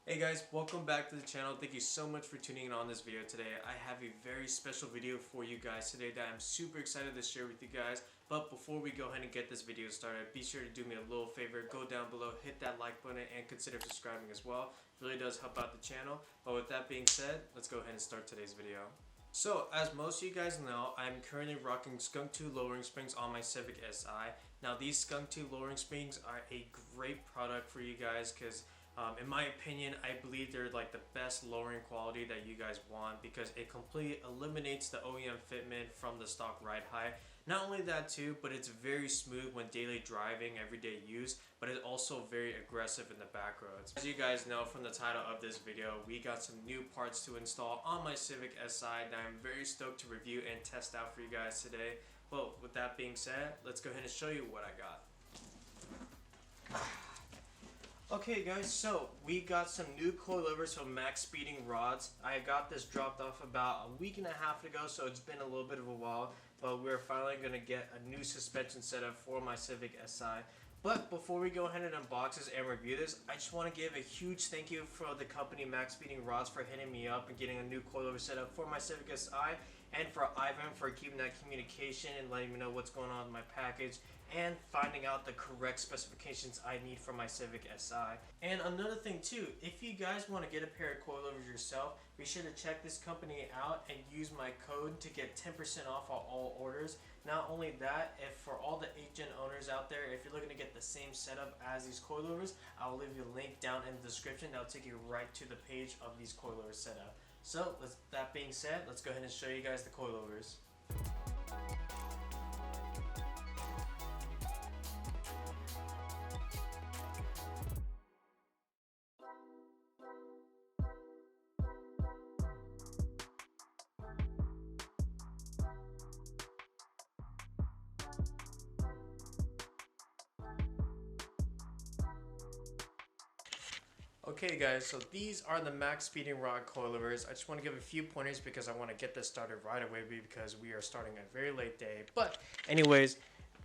Hey guys, welcome back to the channel. Thank you so much for tuning in on this video today. I have a very special video for you guys today that I'm super excited to share with you guys. But before we go ahead and get this video started, be sure to do me a little favor. Go down below, hit that like button, and consider subscribing as well. It really does help out the channel. But with that being said, let's go ahead and start today's video. So, as most of you guys know, I'm currently rocking Skunk 2 lowering springs on my Civic Si. Now, these Skunk 2 lowering springs are a great product for you guys because in my opinion, I believe they're like the best lowering quality that you guys want because it completely eliminates the OEM fitment from the stock ride height. Not only that too, but it's very smooth when daily driving, everyday use, but it's also very aggressive in the back roads. As you guys know from the title of this video, we got some new parts to install on my Civic Si that I'm very stoked to review and test out for you guys today. Well, with that being said, let's go ahead and show you what I got. Okay guys, so we got some new coilovers from Maxspeedingrods. I got this dropped off about a week and a half ago, so it's been a little bit of a while, but we're finally going to get a new suspension setup for my Civic Si. But before we go ahead and unbox this and review this, I just want to give a huge thank you for the company Maxspeedingrods for hitting me up and getting a new coilover setup for my Civic Si, and for Ivan for keeping that communication and letting me know what's going on with my package and finding out the correct specifications I need for my Civic Si. And another thing too, if you guys want to get a pair of coilovers yourself, be sure to check this company out and use my code to get 10% off on all orders. Not only that, if for all the 8-gen owners out there, if you're looking to get the same setup as these coilovers, I will leave you a link down in the description that will take you right to the page of these coilovers setup. So, that being said, let's go ahead and show you guys the coilovers. Okay guys, so these are the Maxspeedingrod coilovers. I just want to give a few pointers because I want to get this started right away because we are starting a very late day. But anyways,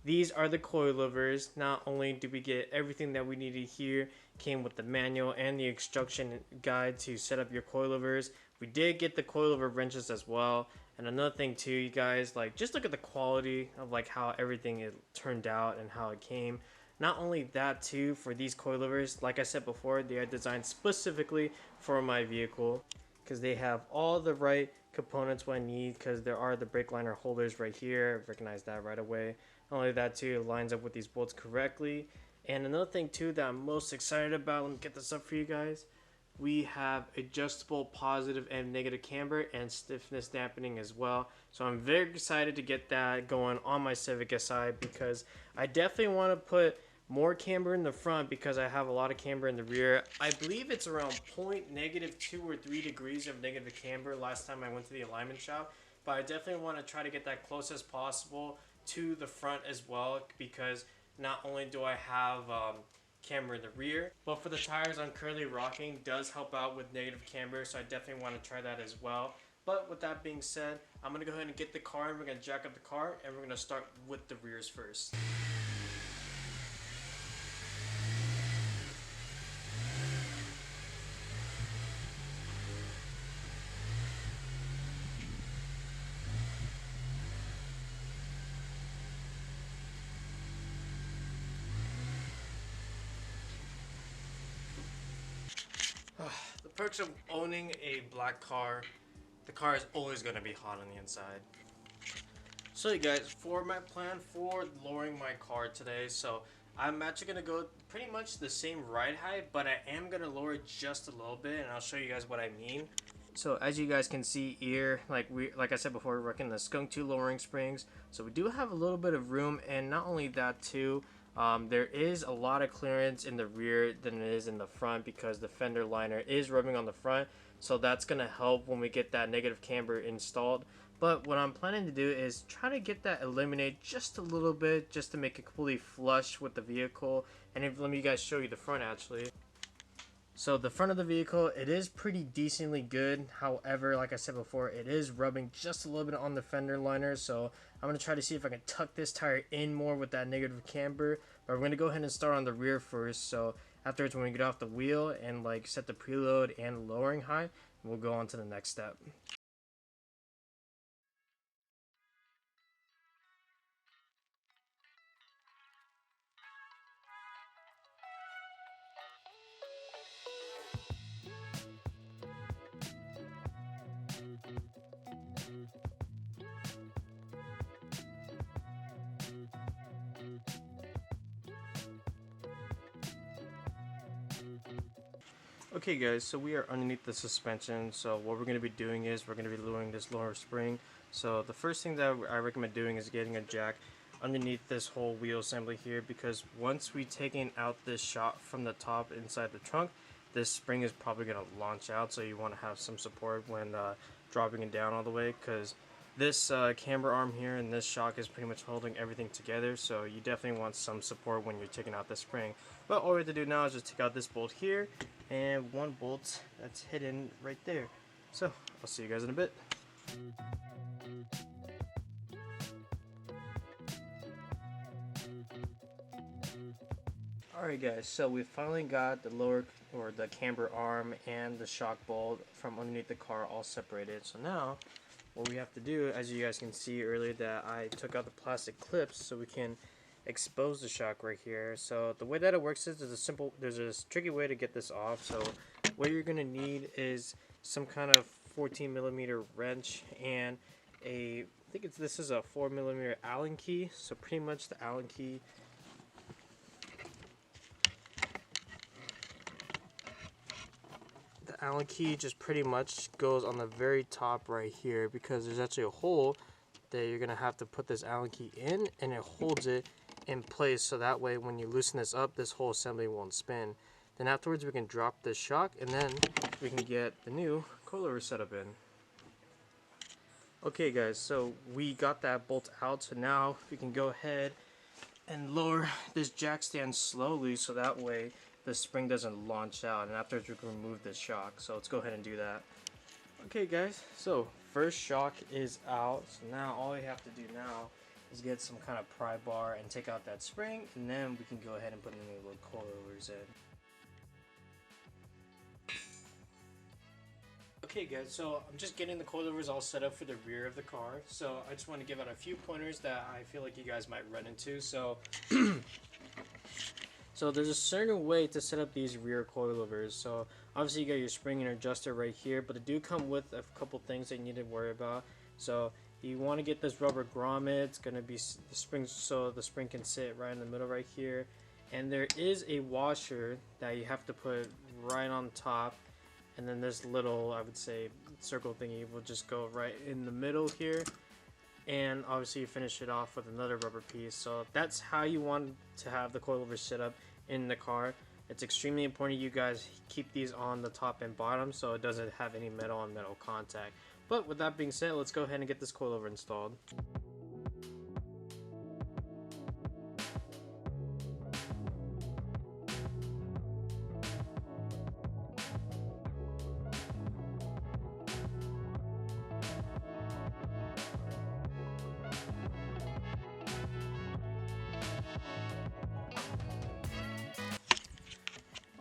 these are the coilovers. Not only do we get everything that we needed here, came with the manual and the instruction guide to set up your coilovers. We did get the coilover wrenches as well. And another thing too, you guys, like just look at the quality of like how everything it turned out and how it came. Not only that too, for these coilovers, like I said before, they are designed specifically for my vehicle because they have all the right components what I need, because there are the brake liner holders right here. Recognize that right away. Not only that too, it lines up with these bolts correctly. And another thing too that I'm most excited about, let me get this up for you guys. We have adjustable positive and negative camber and stiffness dampening as well. So I'm very excited to get that going on my Civic Si because I definitely want to put more camber in the front because I have a lot of camber in the rear. I believe it's around -2 or 3 degrees of negative camber last time I went to the alignment shop, but I definitely want to try to get that close as possible to the front as well, because not only do I have camber in the rear, but for the tires I'm currently rocking does help out with negative camber, so I definitely want to try that as well. But with that being said, I'm going to go ahead and get the car, and we're going to jack up the car, and we're going to start with the rears first. The perks of owning a black car, the car is always going to be hot on the inside. So you guys, for my plan for lowering my car today, so I'm actually going to go pretty much the same ride height, but I am going to lower it just a little bit, and I'll show you guys what I mean. So as you guys can see here, like I said before, we're working the Skunk 2 lowering springs, so we do have a little bit of room. And not only that too, there is a lot of clearance in the rear than it is in the front because the fender liner is rubbing on the front, so that's going to help when we get that negative camber installed. But what I'm planning to do is try to get that eliminated just a little bit, just to make it completely flush with the vehicle. And let me guys show you the front actually. So the front of the vehicle, it is pretty decently good. However, like I said before, it is rubbing just a little bit on the fender liner. So I'm going to try to see if I can tuck this tire in more with that negative camber. But we're going to go ahead and start on the rear first. So afterwards, when we get off the wheel and like set the preload and lowering height, we'll go on to the next step. Okay guys, so we are underneath the suspension. So what we're going to be doing is we're going to be lowering this lower spring. So the first thing that I recommend doing is getting a jack underneath this whole wheel assembly here, because once we taking out this shot from the top inside the trunk, this spring is probably going to launch out. So you want to have some support when dropping it down all the way, because this camber arm here and this shock is pretty much holding everything together. So you definitely want some support when you're taking out the spring. But all we have to do now is just take out this bolt here and one bolt that's hidden right there. So I'll see you guys in a bit. Alright guys, so we finally got the lower or the camber arm and the shock bolt from underneath the car all separated. So now what we have to do, as you guys can see earlier, that I took out the plastic clips so we can expose the shock right here. So the way that it works is there's a tricky way to get this off. So what you're gonna need is some kind of 14mm wrench and I think this is a 4mm Allen key. So pretty much the Allen key just pretty much goes on the very top right here, because there's actually a hole that you're gonna have to put this Allen key in, and it holds it in place, so that way when you loosen this up, this whole assembly won't spin. Then afterwards we can drop this shock, and then we can get the new coilover setup in. Okay guys, so we got that bolt out, so now we can go ahead and lower this jack stand slowly, so that way the spring doesn't launch out, and afterwards we can remove this shock. So let's go ahead and do that. Okay guys, so first shock is out. So now all we have to do now is get some kind of pry bar and take out that spring, and then we can go ahead and put in the little coilovers in. Okay guys, so I'm just getting the coilovers all set up for the rear of the car. So I just want to give out a few pointers that I feel like you guys might run into. So So there's a certain way to set up these rear coilovers. So obviously you got your spring and adjuster right here, but they do come with a couple things that you need to worry about. So you want to get this rubber grommet. It's going to be the spring, so the spring can sit right in the middle right here. And there is a washer that you have to put right on top. And then this little, I would say, circle thingy will just go right in the middle here. And obviously you finish it off with another rubber piece. So that's how you want to have the coilovers set up in the car. It's extremely important you guys keep these on the top and bottom so it doesn't have any metal on metal contact. But with that being said, let's go ahead and get this coilover installed.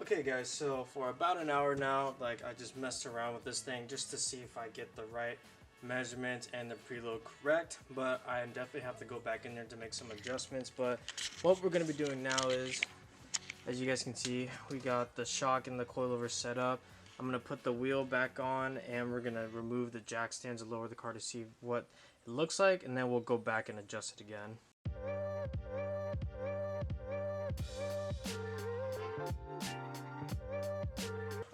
Okay guys, so for about an hour now, like I just messed around with this thing just to see if I get the right measurement and the preload correct, but I definitely have to go back in there to make some adjustments. But what we're going to be doing now is, as you guys can see, we got the shock and the coilover set up. I'm going to put the wheel back on, and we're going to remove the jack stands and lower the car to see what it looks like, and then we'll go back and adjust it again.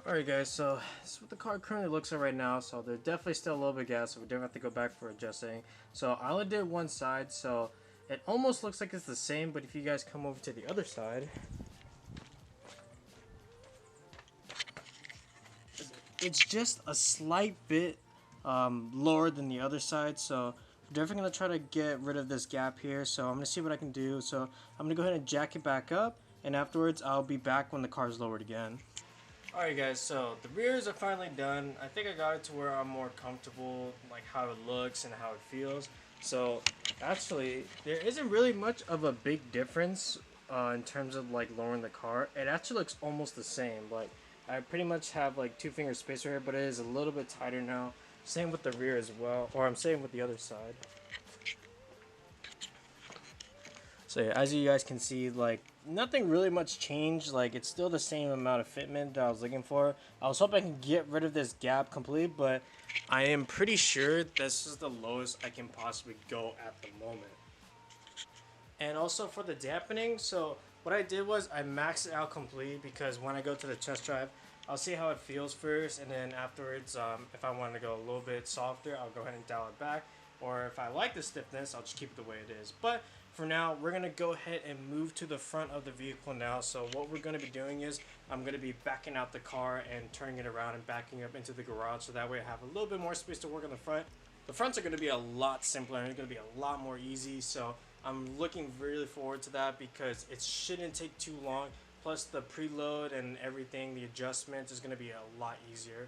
Alright guys, so this is what the car currently looks like right now. So there's definitely still a little bit of gas, so we definitely have to go back for adjusting. So I only did one side, so it almost looks like it's the same, but if you guys come over to the other side, it's just a slight bit lower than the other side. So I'm definitely going to try to get rid of this gap here. So I'm going to see what I can do. So I'm going to go ahead and jack it back up, and afterwards I'll be back when the car is lowered again. Alright guys, so the rears are finally done. I think I got it to where I'm more comfortable, like how it looks and how it feels. So actually, there isn't really much of a big difference in terms of like lowering the car. It actually looks almost the same. Like I pretty much have like 2 finger spacer here, but it is a little bit tighter now. Same with the rear as well, or I'm saying with the other side. So yeah, as you guys can see, like nothing really much changed. Like it's still the same amount of fitment that I was looking for. I was hoping I can get rid of this gap completely, but I am pretty sure this is the lowest I can possibly go at the moment. And also for the dampening, so what I did was I maxed it out completely because when I go to the test drive, I'll see how it feels first, and then afterwards, if I want to go a little bit softer, I'll go ahead and dial it back. Or if I like the stiffness, I'll just keep it the way it is. But for now, we're going to go ahead and move to the front of the vehicle now. So what we're going to be doing is I'm going to be backing out the car and turning it around and backing up into the garage, so that way I have a little bit more space to work on the front. The fronts are going to be a lot simpler and it's going to be a lot more easy. So I'm looking really forward to that because it shouldn't take too long. Plus the preload and everything, the adjustments is going to be a lot easier.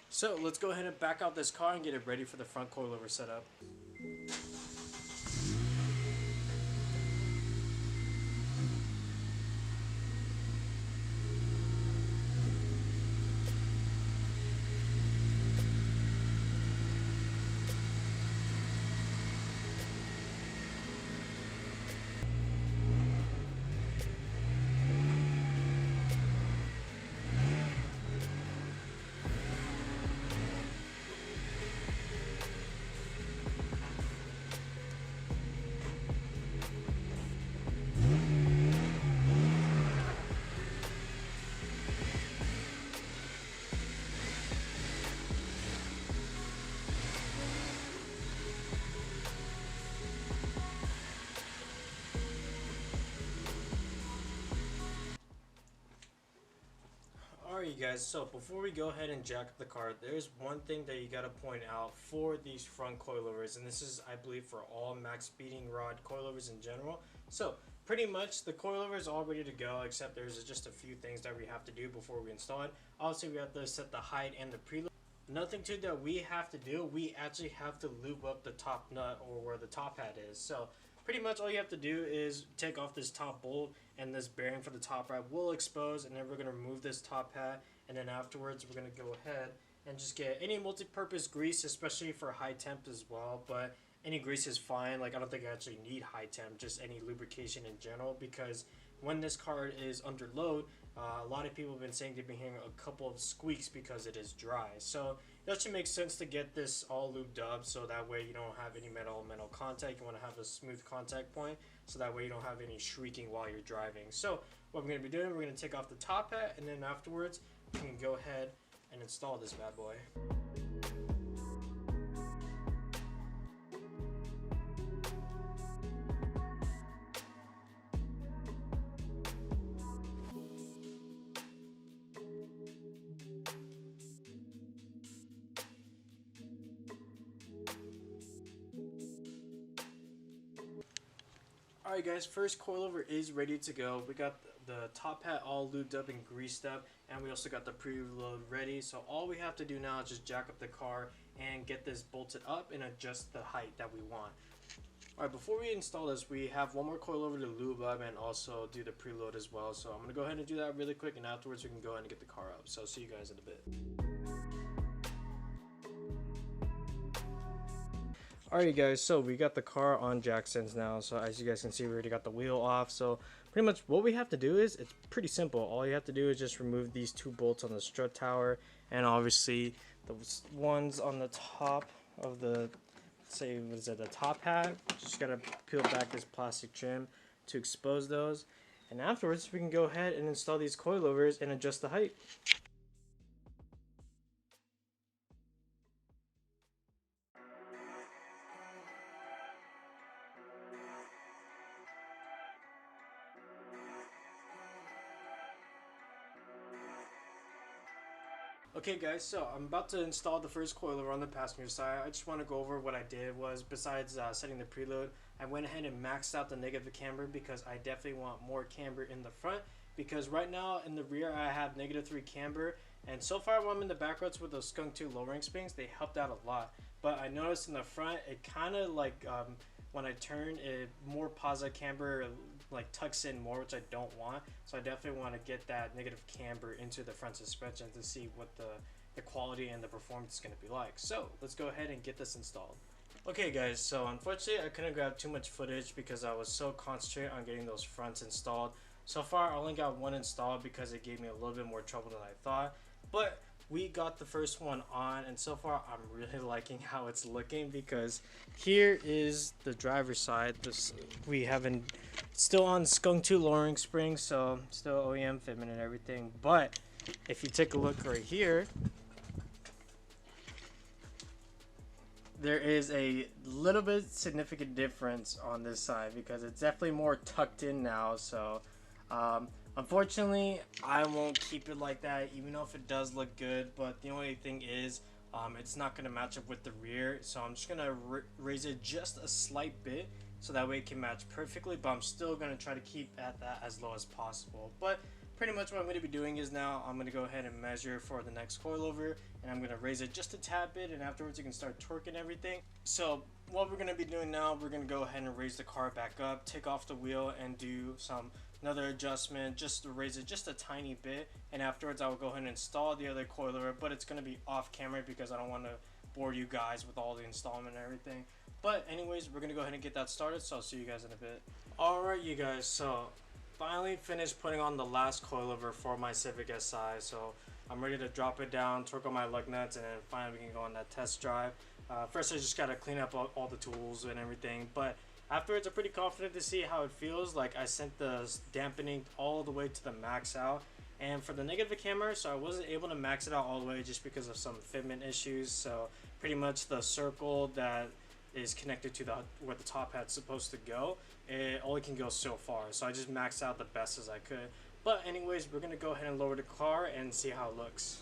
So let's go ahead and back out this car and get it ready for the front coilover setup. Alright you guys, so before we go ahead and jack up the car, there's one thing that you gotta point out for these front coilovers, and this is I believe for all Maxspeedingrod coilovers in general. So pretty much the coilover is all ready to go, except there's just a few things that we have to do before we install it. Obviously we have to set the height and the preload. Another thing too that we have to do, we actually have to lube up the top nut, or where the top hat is. So pretty much all you have to do is take off this top bolt, and this bearing for the top right will expose, and then we're going to remove this top hat, and then afterwards we're going to go ahead and just get any multi-purpose grease, especially for high temp as well. But any grease is fine. Like I don't think I actually need high temp, just any lubrication in general, because when this car is under load, a lot of people have been saying they've been hearing a couple of squeaks because it is dry. So it actually makes sense to get this all lubed up, so that way you don't have any metal contact. You want to have a smooth contact point, so that way you don't have any shrieking while you're driving. So what we're going to be doing, we're going to take off the top hat, and then afterwards we can go ahead and install this bad boy. Alright guys, first coilover is ready to go. We got the top hat all lubed up and greased up, and we also got the preload ready. So all we have to do now is just jack up the car and get this bolted up and adjust the height that we want. Alright, before we install this, we have one more coilover to lube up and also do the preload as well. So I'm going to go ahead and do that really quick, and afterwards we can go ahead and get the car up. So I'll see you guys in a bit. Alright guys, so we got the car on jack stands now. So as you guys can see, we already got the wheel off. So pretty much what we have to do is, it's pretty simple. All you have to do is just remove these 2 bolts on the strut tower, and obviously the ones on the top of the, say, what is it, the top hat. Just gotta peel back this plastic trim to expose those, and afterwards we can go ahead and install these coilovers and adjust the height. Okay guys, so I'm about to install the first coilover on the passenger side. I just want to go over what I did was, besides setting the preload, I went ahead and maxed out the negative camber because I definitely want more camber in the front, because right now in the rear I have -3 camber, and so far when I'm in the back roads with those Skunk 2 lowering springs, they helped out a lot. But I noticed in the front, it kind of like when I turn it, more positive camber like tucks in more, which I don't want. So I definitely want to get that negative camber into the front suspension to see what the quality and the performance is going to be like. So let's go ahead and get this installed. Okay guys, so unfortunately I couldn't grab too much footage because I was so concentrated on getting those fronts installed. So far I only got one installed because it gave me a little bit more trouble than I thought. But we got the first one on, and so far I'm really liking how it's looking, because here is the driver's side. We haven't, still on Skunk 2 lowering springs, so still OEM fitment and everything. But if you take a look right here, there is a little bit significant difference on this side because it's definitely more tucked in now. So unfortunately I won't keep it like that, even though if it does look good. But the only thing is it's not going to match up with the rear, so I'm just going to raise it just a slight bit so that way it can match perfectly. But I'm still going to try to keep at that as low as possible. But pretty much what I'm going to be doing is now I'm going to go ahead and measure for the next coilover, and I'm going to raise it just a tad bit, and afterwards you can start torquing everything. So what we're going to be doing now, we're going to go ahead and raise the car back up, take off the wheel, and do another adjustment just to raise it just a tiny bit, and afterwards I will go ahead and install the other coilover. But it's going to be off camera because I don't want to bore you guys with all the installment and everything. But anyways, we're going to go ahead and get that started, so I'll see you guys in a bit. Alright you guys, so finally finished putting on the last coilover for my Civic Si, so I'm ready to drop it down, torque on my lug nuts, and then finally we can go on that test drive. First I just gotta clean up all the tools and everything, but afterwards I'm pretty confident to see how it feels. Like, I sent the dampening all the way to the max out, and for the negative camera, so I wasn't able to max it out all the way just because of some fitment issues. So pretty much the circle that is connected to where the top hat's supposed to go, it only can go so far, so I just maxed out the best as I could. But anyways, we're gonna go ahead and lower the car and see how it looks.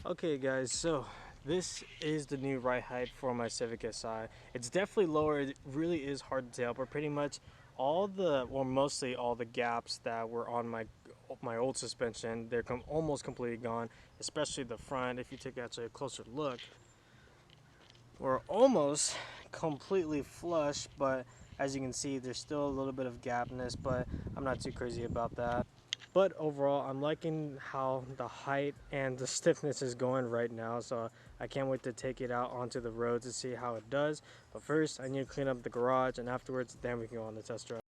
Okay guys, so this is the new ride height for my Civic Si. It's definitely lower. It really is hard to tell, but pretty much all the, or mostly all the gaps that were on my old suspension, they're almost completely gone, especially the front. If you take actually a closer look, we're almost completely flush, but as you can see there's still a little bit of gapness, but I'm not too crazy about that. But overall, I'm liking how the height and the stiffness is going right now, so I can't wait to take it out onto the road to see how it does. But first I need to clean up the garage, and afterwards then we can go on the test drive.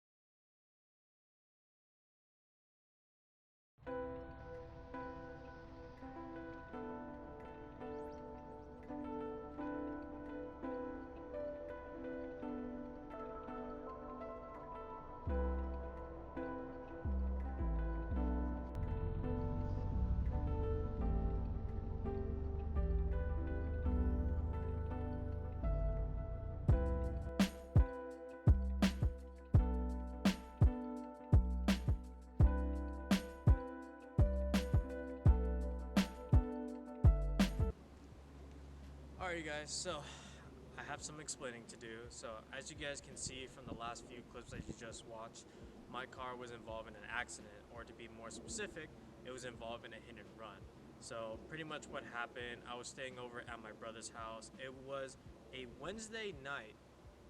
Alright guys, so I have some explaining to do. So as you guys can see from the last few clips that you just watched, my car was involved in an accident, or to be more specific, it was involved in a hit and run. So pretty much what happened, I was staying over at my brother's house. It was a Wednesday night,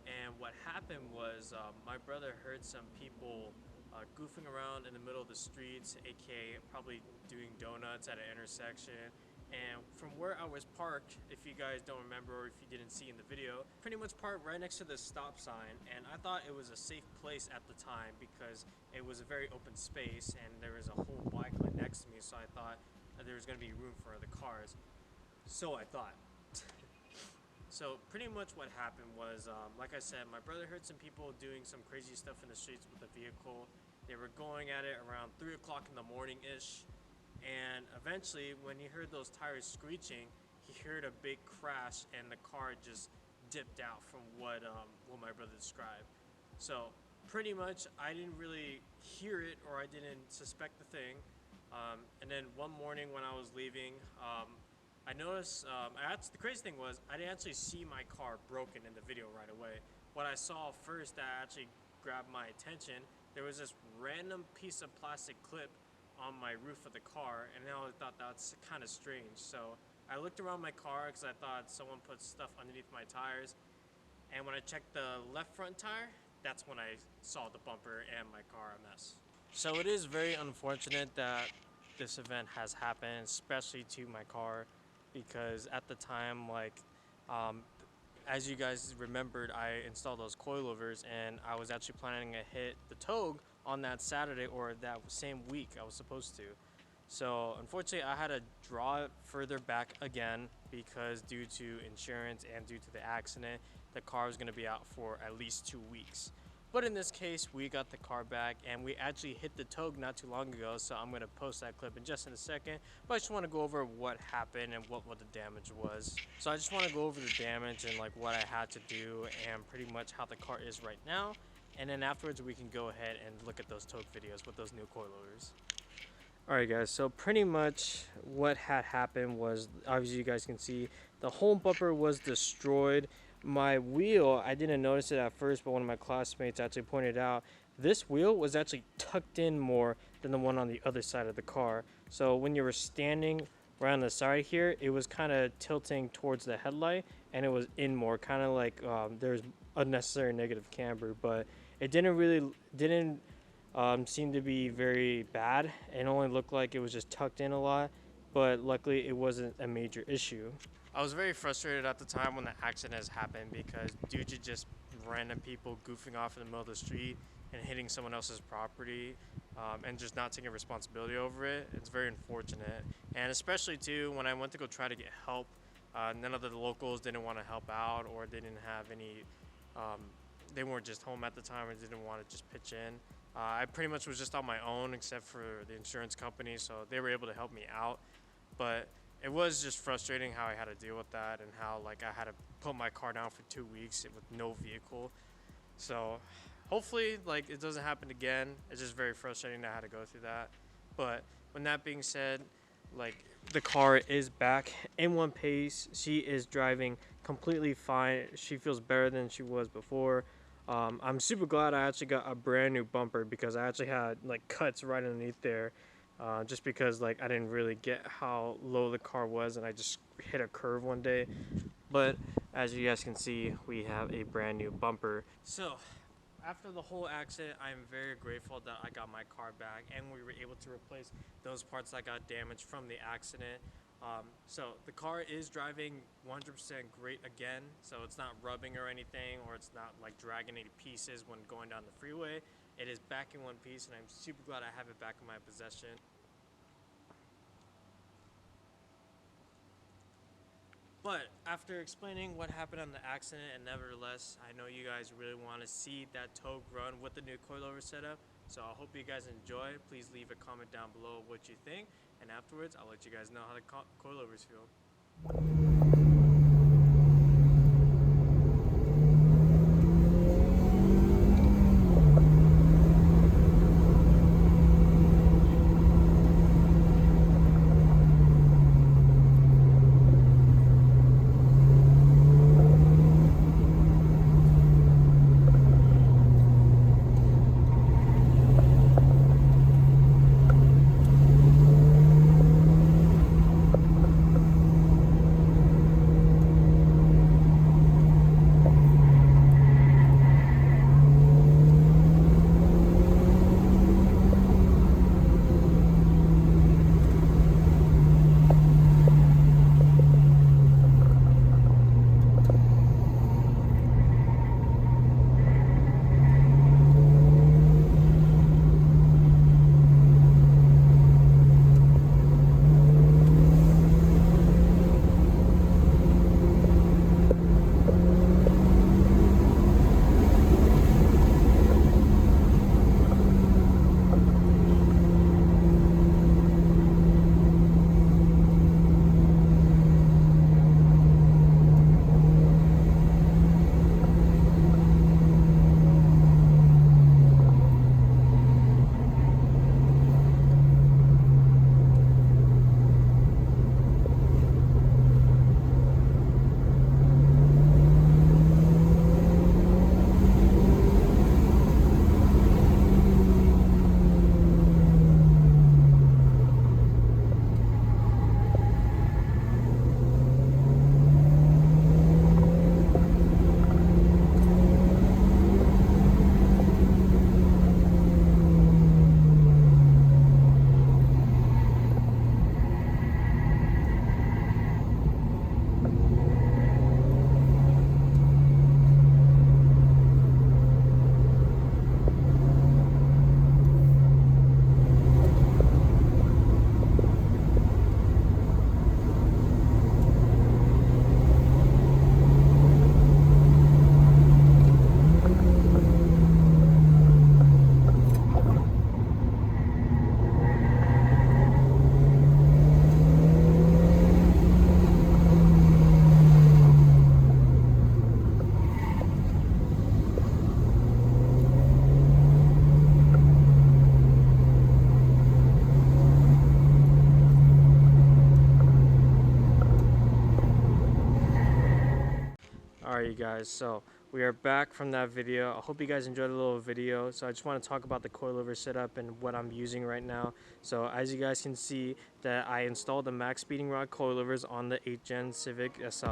and what happened was my brother heard some people goofing around in the middle of the streets, aka probably doing donuts at an intersection. And from where I was parked, if you guys don't remember or if you didn't see in the video, pretty much parked right next to the stop sign, and I thought it was a safe place at the time because it was a very open space and there was a whole bike lane next to me, so I thought there was going to be room for other cars. So I thought. So pretty much what happened was, like I said, my brother heard some people doing some crazy stuff in the streets with the vehicle. They were going at it around 3 o'clock in the morning-ish. And eventually, when he heard those tires screeching, he heard a big crash and the car just dipped out from what my brother described. So pretty much I didn't really hear it, or I didn't suspect the thing. And then one morning when I was leaving, I noticed, the crazy thing was, I didn't actually see my car broken in the video right away. What I saw first that actually grabbed my attention, there was this random piece of plastic clip on my roof of the car, and I thought that's kind of strange. So I looked around my car because I thought someone put stuff underneath my tires, and when I checked the left front tire, that's when I saw the bumper and my car a mess. So it is very unfortunate that this event has happened, especially to my car, because at the time, like, as you guys remembered, I installed those coilovers, and I was actually planning to hit the Togue on that Saturday, or that same week I was supposed to. So unfortunately I had to draw it further back again, because due to insurance and due to the accident, the car was going to be out for at least 2 weeks. But in this case, we got the car back, and we actually hit the Togue not too long ago, so I'm going to post that clip in just in a second. But I just want to go over what happened and what the damage was. So I just want to go over the damage and like what I had to do and pretty much how the car is right now. And then afterwards we can go ahead and look at those Togue videos with those new coilovers. Alright guys, so pretty much what had happened was, obviously you guys can see, the whole bumper was destroyed. My wheel, I didn't notice it at first, but one of my classmates actually pointed out, this wheel was actually tucked in more than the one on the other side of the car. So when you were standing right on the side here, it was kind of tilting towards the headlight, and it was in more, kind of like there's unnecessary negative camber, but it didn't seem to be very bad. It only looked like it was just tucked in a lot, but luckily it wasn't a major issue. I was very frustrated at the time when the accident has happened, because due to just random people goofing off in the middle of the street and hitting someone else's property, and just not taking responsibility over it, it's very unfortunate. And especially too, when I went to go try to get help, none of the locals didn't want to help out, or they didn't have any, they weren't just home at the time or didn't want to just pitch in. I pretty much was just on my own, except for the insurance company, so they were able to help me out. But it was just frustrating how I had to deal with that, and how like I had to put my car down for 2 weeks with no vehicle. So hopefully like it doesn't happen again. It's just very frustrating that I had to go through that. But when that being said, like, the car is back in one piece. She is driving completely fine. She feels better than she was before. I'm super glad I actually got a brand new bumper, because I actually had like cuts right underneath there, just because like I didn't really get how low the car was, and I just hit a curve one day. But as you guys can see, we have a brand new bumper. So after the whole accident, I am very grateful that I got my car back, and we were able to replace those parts that got damaged from the accident. So the car is driving 100% great again, so it's not rubbing or anything, or it's not like dragging any pieces when going down the freeway. It is back in one piece, and I'm super glad I have it back in my possession. But after explaining what happened on the accident, and nevertheless, I know you guys really want to see that Togue run with the new coilover setup, so I hope you guys enjoy. Please leave a comment down below what you think, and afterwards I'll let you guys know how the coilovers feel. Alright you guys, so we are back from that video. I hope you guys enjoyed the little video. So I just want to talk about the coilover setup and what I'm using right now. So as you guys can see that I installed the Maxspeedingrods coilovers on the 8th gen Civic Si.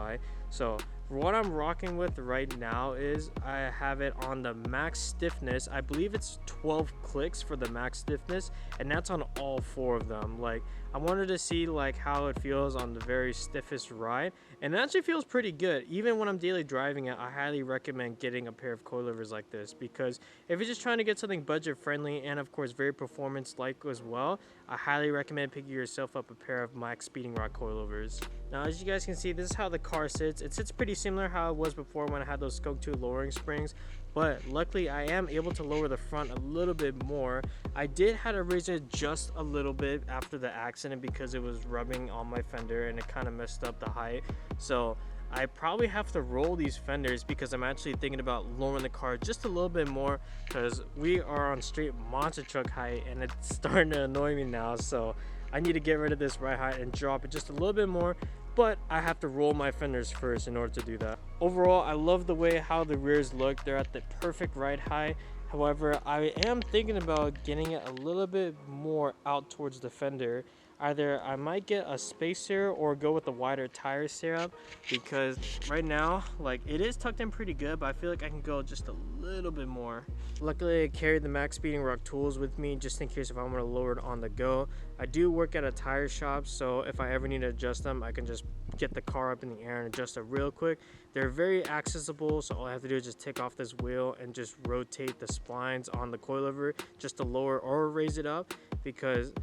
So what I'm rocking with right now is I have it on the max stiffness. I believe it's 12 clicks for the max stiffness, and that's on all 4 of them. Like, I wanted to see like how it feels on the very stiffest ride, and it actually feels pretty good. Even when I'm daily driving it, I highly recommend getting a pair of coilovers like this, because if you're just trying to get something budget friendly and of course very performance like as well, I highly recommend picking yourself up a pair of Maxspeedingrods coilovers. Now as you guys can see, this is how the car sits. It sits pretty similar how it was before when I had those Scope 2 lowering springs, but luckily I am able to lower the front a little bit more. I did have to raise it just a little bit after the accident because it was rubbing on my fender and it kind of messed up the height. So I probably have to roll these fenders because I'm actually thinking about lowering the car just a little bit more, because we are on straight monster truck height and it's starting to annoy me now. So I need to get rid of this ride height and drop it just a little bit more, but I have to roll my fenders first in order to do that. Overall, I love the way how the rears look. They're at the perfect ride height. However, I am thinking about getting it a little bit more out towards the fender. Either I might get a spacer or go with the wider tire setup, because right now, like, it is tucked in pretty good, but I feel like I can go just a little bit more. Luckily, I carried the Maxspeedingrods tools with me just in case if I want to lower it on the go. I do work at a tire shop, so if I ever need to adjust them, I can just get the car up in the air and adjust it real quick. They're very accessible, so all I have to do is just take off this wheel and just rotate the splines on the coilover just to lower or raise it up, because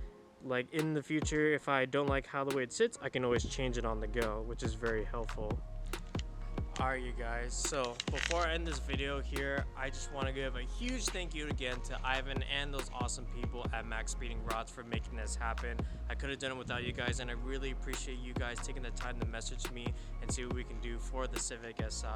like in the future, if I don't like how the way it sits, I can always change it on the go, which is very helpful. Alright you guys, so before I end this video here, I just want to give a huge thank you again to Ivan and those awesome people at Maxspeedingrods for making this happen. I could have done it without you guys, and I really appreciate you guys taking the time to message me and see what we can do for the Civic Si.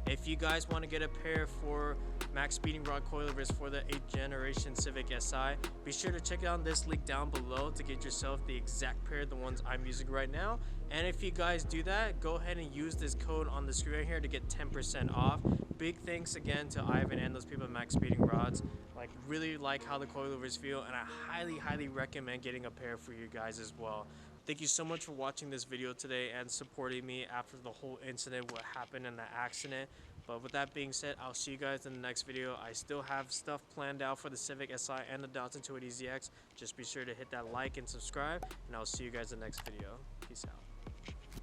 If you guys want to get a pair for Maxspeedingrods coilovers for the 8th generation Civic Si, be sure to check out this link down below to get yourself the exact pair of the ones I'm using right now. And if you guys do that, go ahead and use this code on the screen right here to get 10% off. Big thanks again to Ivan and those people at Maxspeedingrods. Like, really like how the coilovers feel, and I highly recommend getting a pair for you guys as well. Thank you so much for watching this video today and supporting me after the whole incident, what happened in the accident. But with that being said, I'll see you guys in the next video. I still have stuff planned out for the Civic Si and the Datsun 280ZX. Just be sure to hit that like and subscribe, and I'll see you guys in the next video. Peace out.